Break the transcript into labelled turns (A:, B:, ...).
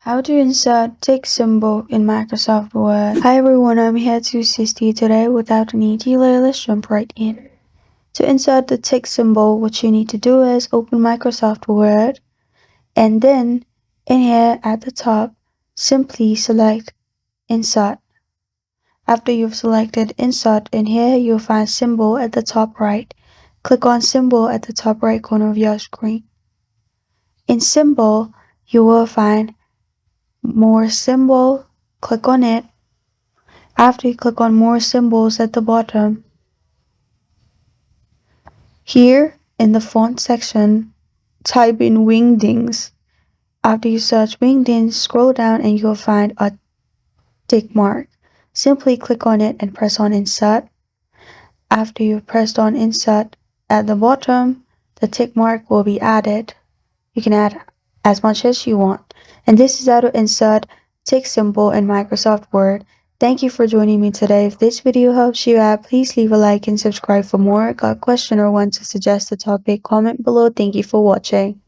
A: How to insert tick symbol in Microsoft Word. Hi everyone, I'm here to assist you today. Without any delay, let's jump right in. To insert the tick symbol, what you need to do is open Microsoft Word, and then in here at the top, simply select Insert. After you've selected Insert, in here you'll find Symbol at the top right. Click on Symbol at the top right corner of your screen. In Symbol, you will find More Symbol. Click on it. After you click on more symbols at the bottom, here in the font section, type in Wingdings. After you search Wingdings, scroll down and you'll find a tick mark. Simply click on it and press on Insert. After you've pressed on Insert at the bottom, the tick mark will be added. You can add as much as you want. And this is how to insert tick symbol in Microsoft Word. Thank you for joining me today. If this video helps you out, please leave a like and subscribe for more. Got a question or want to suggest a topic? Comment below. Thank you for watching.